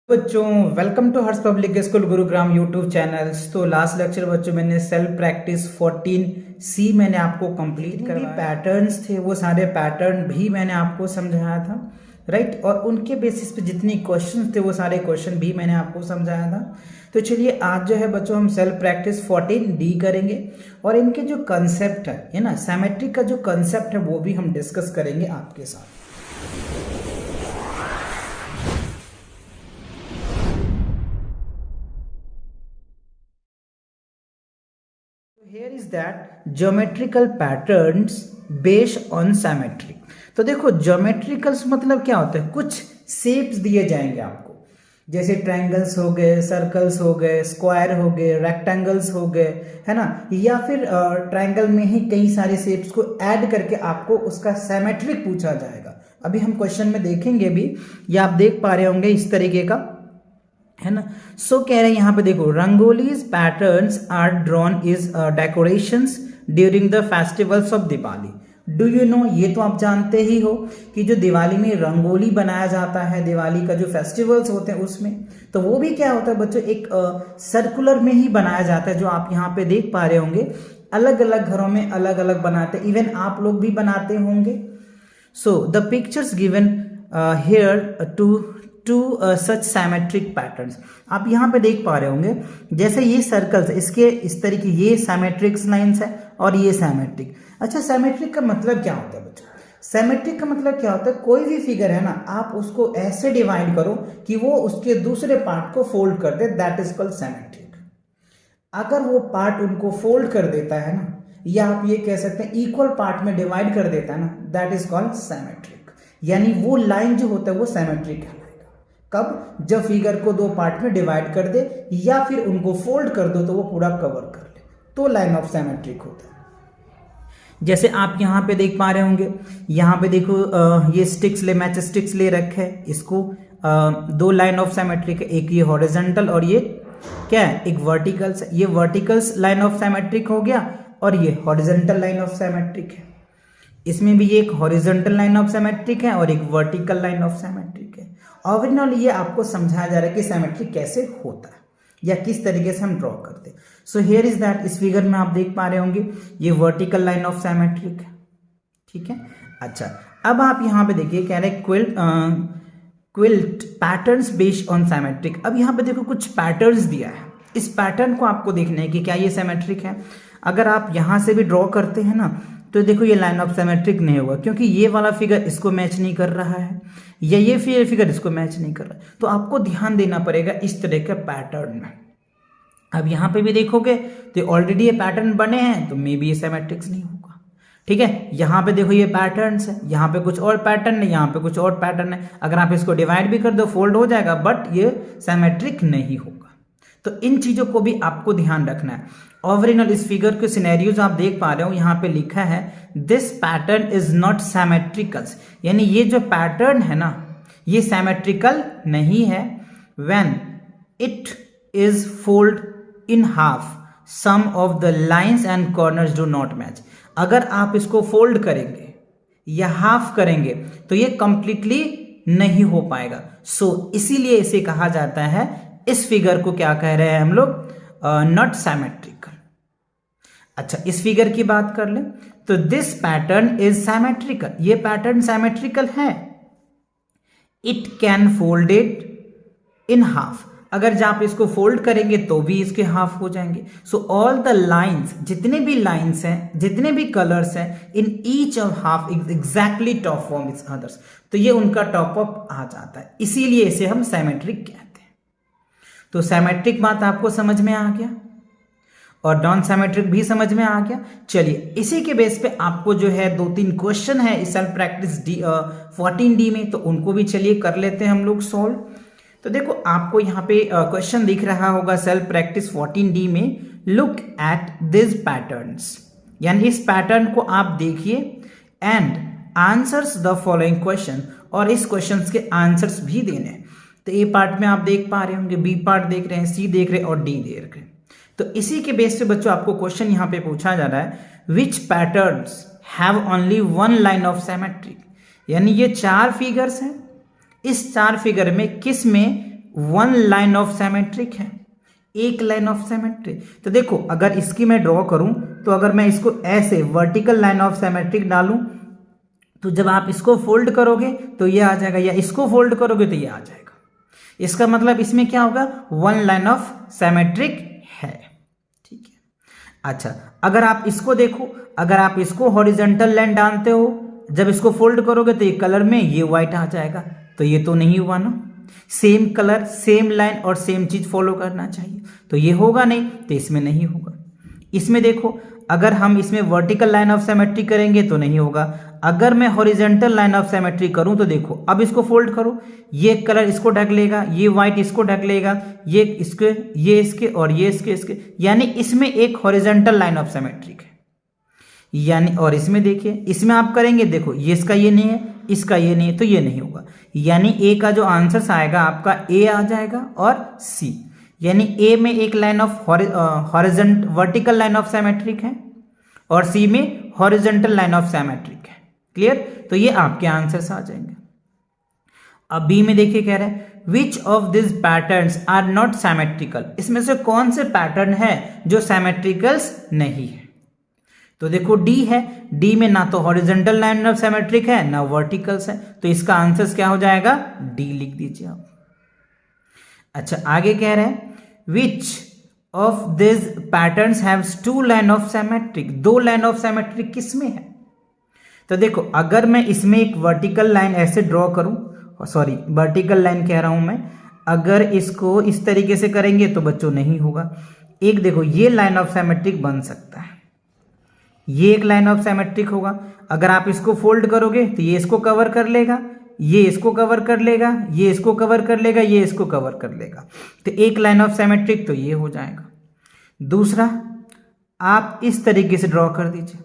बच्चों welcome to Harsh public school Gurugram YouTube channels. तो last lecture बच्चों मैंने सेल्फ प्रैक्टिस 14C मैंने आपको कंप्लीट करवाया। पैटर्न्स थे वो सारे पैटर्न भी मैंने आपको समझाया था, राइट। और उनके बेसिस पे जितनी क्वेश्चन थे वो सारे क्वेश्चन भी मैंने आपको समझाया था। तो चलिए आज जो है बच्चों हम सेल्फ प्रैक्टिस 14D करेंगे और इनके जो कंसेप्ट है ना, सिमेट्रिक का जो कंसेप्ट है वो भी हम डिस्कस करेंगे आपके साथ। Here is that geometrical patterns based on symmetry। तो देखो ज्योमेट्रिकल्स मतलब क्या होता है, कुछ शेप्स दिए जाएंगे आपको, जैसे ट्रायंगल्स हो गए, सर्कल्स हो गए, स्क्वायर हो गए, रेक्टेंगल्स हो गए, है ना, या फिर ट्रायंगल में ही कई सारे शेप्स को ऐड करके आपको उसका सिमेट्रिक पूछा जाएगा। अभी हम क्वेश्चन में देखेंगे भी, या आप देख पा रहे होंगे इस तरीके का, है ना। सो कह रहे हैं यहाँ पे देखो, rangolis patterns are drawn is decorations during the festivals of Diwali. Do you know, ये तो आप जानते ही हो कि जो दिवाली में रंगोली बनाया जाता है, दिवाली का जो फेस्टिवल्स होते हैं उसमें, तो वो भी क्या होता है बच्चों, एक सर्कुलर में ही बनाया जाता है, जो आप यहाँ पे देख पा रहे होंगे। अलग अलग घरों में अलग अलग बनाते हैं, इवन आप लोग भी बनाते होंगे। So the pictures given here to such symmetric patterns. आप यहाँ पे देख पा रहे होंगे, जैसे ये सर्कल्स, इसके इस तरीके ये सिमेट्रिक लाइंस है और ये सिमेट्रिक। अच्छा, सिमेट्रिक का मतलब क्या होता है बच्चों? सिमेट्रिक का मतलब क्या होता है, कोई भी फिगर है ना, आप उसको ऐसे डिवाइड करो कि वो उसके दूसरे पार्ट को फोल्ड कर दे, दैट इज कॉल्ड सिमेट्रिक। अगर वो पार्ट उनको फोल्ड कर देता है ना, या आप ये कह सकते हैं इक्वल पार्ट में डिवाइड कर देता है ना, दैट इज कॉल्ड सिमेट्रिक। यानी वो लाइन जो होता है वो सिमेट्रिक है। कब? जब फिगर को दो पार्ट में डिवाइड कर दे या फिर उनको फोल्ड कर दो तो वो पूरा कवर कर ले, तो लाइन ऑफ सिमेट्रिक होता है। जैसे आप यहाँ पे देख पा रहे होंगे, यहाँ पे देखो ये स्टिक्स ले, मैच स्टिक्स ले रखे हैं, इसको दो लाइन ऑफ सिमेट्रिक है, एक ये हॉरिजॉन्टल और ये क्या है, एक वर्टिकल्स। ये वर्टिकल्स लाइन ऑफ सिमेट्रिक हो गया और ये हॉरिजॉन्टल लाइन ऑफ सिमेट्रिक है। इसमें भी ये एक हॉरिजॉन्टल लाइन ऑफ सिमेट्रिक है और एक वर्टिकल लाइन ऑफ सिमेट्रिक है। ओवरऑल ये आपको समझाया जा रहा है कि सिमेट्रिक कैसे होता है या किस तरीके से हम ड्रॉ करते हैं। सो हियर इज दैट, इस फिगर में आप देख पा रहे होंगे ये वर्टिकल लाइन ऑफ सिमेट्रिक है, ठीक है। अच्छा, अब आप यहाँ पे देखिए, कह रहे quilt patterns based on symmetric. अब यहाँ पे देखो कुछ पैटर्न्स दिया है, इस पैटर्न को आपको देखना है कि क्या ये सिमेट्रिक है। अगर आप यहाँ से भी ड्रॉ करते हैं ना, तो देखो ये लाइन ऑफ सिमेट्रिक नहीं होगा, क्योंकि ये वाला फिगर इसको मैच नहीं कर रहा है या ये फिगर इसको मैच नहीं कर रहा है। तो आपको ध्यान देना पड़ेगा इस तरह के पैटर्न में। अब यहाँ पे भी देखोगे तो ऑलरेडी ये पैटर्न बने हैं, तो मे बी ये सिमेट्रिक्स नहीं होगा, ठीक है। यहाँ पे देखो ये पैटर्न्स है, यहाँ पे कुछ और पैटर्न है, यहाँ पे कुछ और पैटर्न है। अगर आप इसको डिवाइड भी कर दो फोल्ड हो जाएगा, बट ये सिमेट्रिक नहीं होगा। तो इन चीजों को भी आपको ध्यान रखना है। ओवरऑल इस फिगर के सिनेरियोज आप देख पा रहे हो, यहाँ पे लिखा है this pattern is not symmetrical, यानी ये जो पैटर्न है ना ये सिमेट्रिकल नहीं है। When it is fold in half sum of the lines and corners do not match. अगर आप इसको फोल्ड करेंगे या हाफ करेंगे तो ये कंप्लीटली नहीं हो पाएगा। सो इसीलिए इसे कहा जाता है, इस फिगर को क्या कह रहे हैं हम लोग, नॉट सिमेट्रिकल। अच्छा, इस फिगर की बात कर ले तो दिस पैटर्न इज सिमेट्रिकल, ये पैटर्न सिमेट्रिकल है। It can fold it in half, अगर जब आप इसको फोल्ड करेंगे तो भी इसके हाफ हो जाएंगे। सो ऑल द लाइंस, जितने भी लाइंस हैं, जितने भी कलर्स हैं, in each of half exactly top form is others, तो ये उनका टॉप अप आ जाता है, इसीलिए इसे हम सिमेट्रिक कहते हैं। तो सिमेट्रिक बात आपको समझ में आ गया और नॉन सिमेट्रिक भी समझ में आ गया। चलिए, इसी के बेस पे आपको जो है 2-3 क्वेश्चन है इस सेल्फ प्रैक्टिस 14D में, तो उनको भी चलिए कर लेते हैं हम लोग सॉल्व। तो देखो आपको यहाँ पे क्वेश्चन दिख रहा होगा सेल्फ प्रैक्टिस 14D में, लुक एट दिस पैटर्न्स, यानी इस पैटर्न को आप देखिए and answers the following question, और इस क्वेश्चन के आंसर्स भी देने। तो ए पार्ट में आप देख पा रहे होंगे, बी पार्ट देख रहे हैं, सी देख रहे हैं और डी देख रहे हैं। तो इसी के बेस पे बच्चों आपको क्वेश्चन यहाँ पे पूछा जा रहा है, which patterns have only one line of symmetric, यानी ये 4 फिगर्स हैं, इस 4 फिगर में किस में वन लाइन ऑफ सिमेट्रिक है, एक लाइन ऑफ सिमेट्रिक। तो देखो अगर इसकी मैं ड्रॉ करूं तो अगर मैं इसको ऐसे वर्टिकल लाइन ऑफ सिमेट्रिक डालूं तो जब आप इसको फोल्ड करोगे तो ये आ जाएगा, या इसको फोल्ड करोगे तो ये आ जाएगा। इसका मतलब इसमें क्या होगा, वन लाइन ऑफ सिमेट्रिक है। ठीक है। अच्छा अगर आप इसको देखो, अगर आप इसको हॉरिजॉन्टल लाइन डालते हो, जब इसको फोल्ड करोगे तो ये कलर में ये व्हाइट आ जाएगा, तो ये तो नहीं हुआ ना। सेम कलर सेम लाइन और सेम चीज फॉलो करना चाहिए, तो ये होगा नहीं, तो इसमें नहीं होगा। इसमें देखो अगर हम इसमें वर्टिकल लाइन ऑफ सिमेट्री करेंगे तो नहीं होगा, अगर मैं हॉरिजॉन्टल लाइन ऑफ सिमेट्री करूं तो देखो अब इसको फोल्ड करो, ये कलर इसको ढक लेगा, ये व्हाइट इसको ढक लेगा, ये इसके, ये इसके और ये इसके, यानी इसमें एक हॉरिजॉन्टल लाइन ऑफ सिमेट्रिक है। यानी और इसमें देखिए, इसमें आप करेंगे देखो ये इसका ये नहीं है, इसका ये नहीं है, तो ये नहीं होगा। यानी ए का जो आंसर आएगा आपका ए आ जाएगा और सी, यानी ए में एक line of horizontal vertical line of symmetric है और सी में हॉरिजॉन्टल लाइन ऑफ सिमेट्रिक है। क्लियर, तो ये आपके आंसर्स आ जाएंगे। अब बी में देखिए कह रहे हैं which of this patterns are not symmetrical, इसमें से कौन से पैटर्न है जो सिमेट्रिकल्स नहीं है। तो देखो डी है, डी में ना तो हॉरिजॉन्टल लाइन ऑफ सिमेट्रिक है ना वर्टिकल्स है, तो इसका आंसर क्या हो जाएगा, डी लिख दीजिए आप। अच्छा आगे कह रहे हैं which of this patterns haves two line of symmetric, दो लाइन ऑफ सिमेट्रिक किसमें है। तो देखो अगर मैं इसमें एक वर्टिकल लाइन ऐसे ड्रॉ करूं, सॉरी वर्टिकल लाइन कह रहा हूं मैं, अगर इसको इस तरीके से करेंगे तो बच्चों नहीं होगा। एक देखो ये लाइन ऑफ सिमेट्रिक बन सकता है, ये एक लाइन ऑफ सिमेट्रिक होगा। अगर आप इसको फोल्ड करोगे तो ये इसको कवर कर लेगा, ये इसको कवर कर लेगा, ये इसको कवर कर लेगा, ये इसको कवर कर लेगा, तो एक लाइन ऑफ सिमेट्रिक तो ये हो जाएगा। दूसरा आप इस तरीके से ड्रॉ कर दीजिए,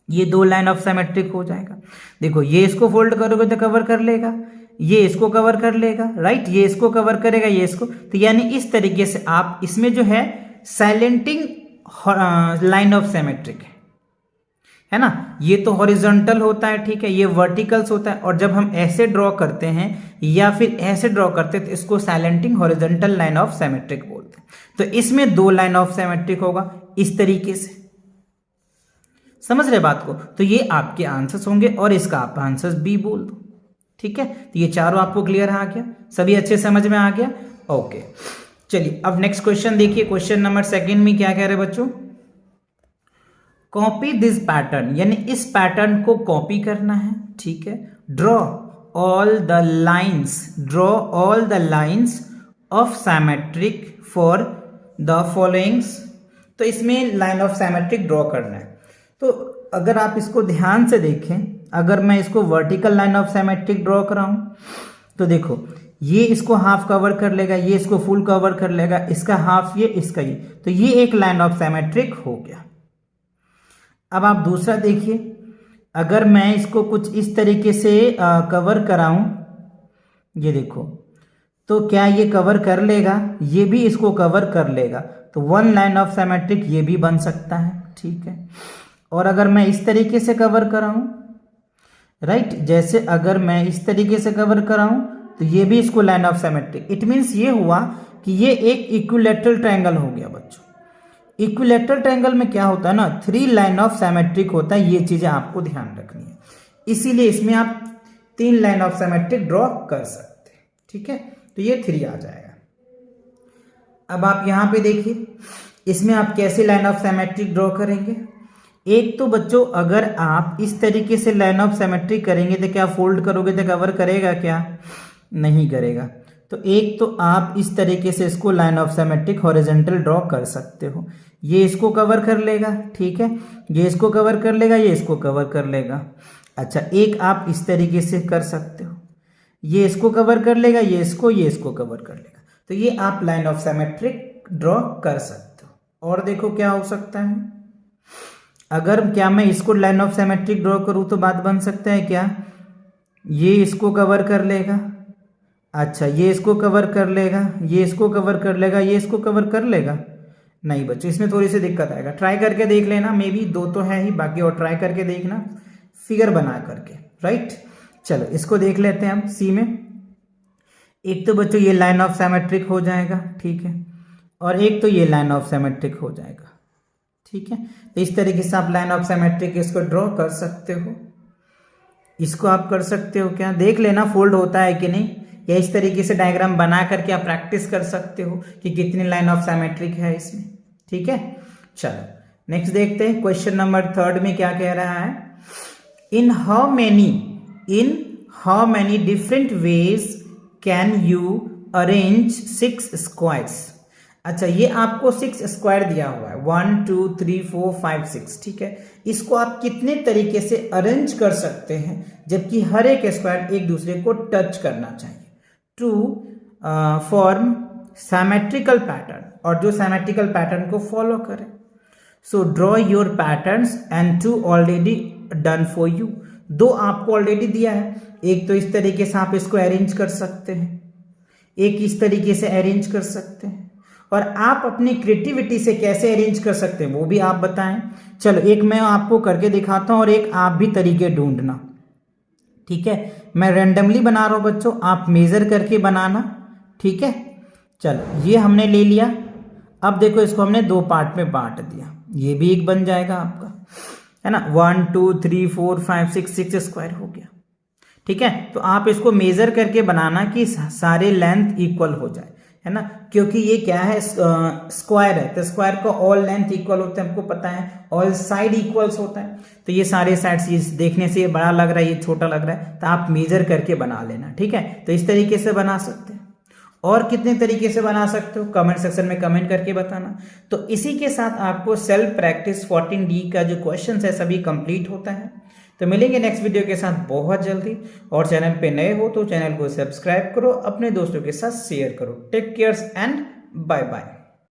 ये दो लाइन ऑफ सिमेट्रिक हो जाएगा। देखो ये इसको फोल्ड करोगे तो कवर कर लेगा, ये इसको कवर कर लेगा, राइट, ये इसको कवर करेगा, ये इसको, तो यानी इस तरीके से आप इसमें जो है साइलेंटिंग लाइन ऑफ सिमेट्रिक है ना। ये तो हॉरिजॉन्टल होता है, ठीक है, ये वर्टिकल्स होता है, और जब हम ऐसे ड्रॉ करते हैं या फिर ऐसे ड्रॉ करते हैं तो इसको साइलेंटिंग हॉरिजॉन्टल लाइन ऑफ सिमेट्रिक बोलते हैं। तो इसमें दो लाइन ऑफ सिमेट्रिक होगा इस तरीके से, समझ रहे बात को। तो ये आपके आंसर्स होंगे और इसका आप आंसर्स बी बोल दो। ठीक है, तो ये चारों आपको क्लियर आ गया, सभी अच्छे समझ में आ गया। ओके चलिए अब नेक्स्ट क्वेश्चन देखिए, क्वेश्चन नंबर 2 में क्या कह रहे हैं बच्चों, कॉपी दिस पैटर्न, यानी इस पैटर्न को कॉपी करना है। ठीक है, draw all the lines of symmetric for the followings. तो इसमें लाइन ऑफ सिमेट्रिक ड्रॉ करना है। तो अगर आप इसको ध्यान से देखें, अगर मैं इसको vertical line of symmetric draw कराऊं तो देखो ये इसको हाफ कवर कर लेगा, ये इसको फुल कवर कर लेगा, इसका हाफ ये, इसका ये, तो ये एक लाइन ऑफ सिमेट्रिक हो गया। अब आप दूसरा देखिए, अगर मैं इसको कुछ इस तरीके से कवर कराऊं, ये देखो, तो क्या ये कवर कर लेगा, ये भी इसको कवर कर लेगा, तो वन लाइन ऑफ सिमेट्रिक ये भी बन सकता है। ठीक है, और अगर मैं इस तरीके से कवर कराऊं, राइट, जैसे अगर मैं इस तरीके से कवर कराऊं तो ये भी इसको line of symmetric, it means ये हुआ कि ये एक इक्विलैटरल ट्रायंगल हो गया बच्चों। इक्विलैटरल ट्रायंगल में क्या होता है ना, 3 लाइन ऑफ सिमेट्रिक होता है, ये चीजें आपको ध्यान रखनी है, इसीलिए इसमें आप 3 लाइन ऑफ सिमेट्रिक ड्रॉ कर सकते हैं। ठीक है, तो ये 3 आ जाएगा। अब आप यहां पे देखिए, इसमें आप कैसे लाइन ऑफ सिमेट्रिक ड्रॉ करेंगे। एक तो बच्चों अगर आप इस तरीके से लाइन ऑफ सिमेट्रिक करेंगे तो क्या फोल्ड करोगे तो कवर करेगा, क्या नहीं करेगा। तो एक तो आप इस तरीके से इसको line of symmetric horizontal draw कर सकते हो, ये इसको कवर कर लेगा, ठीक है, ये इसको कवर कर लेगा, ये इसको कवर कर लेगा। अच्छा, एक आप इस तरीके से कर सकते हो, ये इसको कवर कर लेगा, ये इसको कवर कर लेगा, तो ये आप लाइन ऑफ सिमेट्रिक ड्रॉ कर सकते हो। और देखो क्या हो सकता है, अगर क्या मैं इसको लाइन ऑफ सिमेट्रिक ड्रॉ करूं तो बात बन सकता है क्या, ये इसको कवर कर लेगा, अच्छा ये इसको कवर कर लेगा, ये इसको कवर कर लेगा, ये इसको कवर कर लेगा, नहीं बच्चों इसमें थोड़ी सी दिक्कत आएगा। ट्राई करके देख लेना, मे बी 2 तो है ही, बाकी और ट्राई करके देखना फिगर बना करके, राइट। चलो इसको देख लेते हैं हम सी में। एक तो बच्चों ये लाइन ऑफ सिमेट्रिक हो जाएगा, ठीक है, और एक तो ये लाइन ऑफ सिमेट्रिक हो जाएगा, ठीक है। तो इस तरीके से आप लाइन ऑफ सिमेट्रिक इसको ड्रॉ कर सकते हो, इसको आप कर सकते हो, क्या देख लेना फोल्ड होता है कि नहीं, या इस तरीके से डायग्राम बना करके आप प्रैक्टिस कर सकते हो कि कितनी लाइन ऑफ सिमेट्रिक है इसमें, ठीक है। चलो नेक्स्ट देखते हैं, क्वेश्चन नंबर 3 में क्या कह रहा है, in how many different ways can you arrange 6 squares. अच्छा, ये आपको 6 स्क्वायर दिया हुआ है, 1 2 3 4 5 6, ठीक है। इसको आप कितने तरीके से अरेंज कर सकते हैं जबकि हर एक स्क्वायर एक दूसरे को टच करना चाहिए टू फॉर्म सिमेट्रिकल पैटर्न, और जो सिमेट्रिकल पैटर्न को फॉलो करे। So draw your patterns and 2 already done for you. 2 आपको ऑलरेडी दिया है, एक तो इस तरीके से आप इसको अरेंज कर सकते हैं, एक इस तरीके से अरेंज कर सकते हैं, और आप अपनी क्रिएटिविटी से कैसे अरेंज कर सकते हैं वो भी आप बताएं। चलो एक मैं आपको करके दिखाता हूं और एक आप भी तरीके ढूंढना, ठीक है। मैं रैंडमली बना रहा हूं बच्चों, आप मेजर करके बनाना, ठीक है। चलो ये हमने ले लिया, अब देखो इसको हमने 2 पार्ट में बांट दिया, ये भी एक बन जाएगा आपका, है ना। 1 2 3 4 5 6 स्क्वायर हो गया, ठीक है। तो आप इसको मेजर करके बनाना कि सारे लेंथ इक्वल हो जाए, है ना, क्योंकि ये क्या है, स्क्वायर है, तो स्क्वायर का ऑल लेंथ इक्वल होता है, हमको पता है, ऑल साइड इक्वल्स होता है। तो ये सारे साइड्स, ये देखने से ये बड़ा लग रहा है, ये छोटा लग रहा है, तो आप मेजर करके बना लेना, ठीक है। तो इस तरीके से बना सकते हैं, और कितने तरीके से बना सकते हो कमेंट सेक्शन में कमेंट करके बताना। तो इसी के साथ आपको सेल्फ प्रैक्टिस 14D का जो क्वेश्चन है सभी कंप्लीट होता है। तो मिलेंगे नेक्स्ट वीडियो के साथ बहुत जल्दी, और चैनल पे नए हो तो चैनल को सब्सक्राइब करो, अपने दोस्तों के साथ शेयर करो। Take cares and bye bye.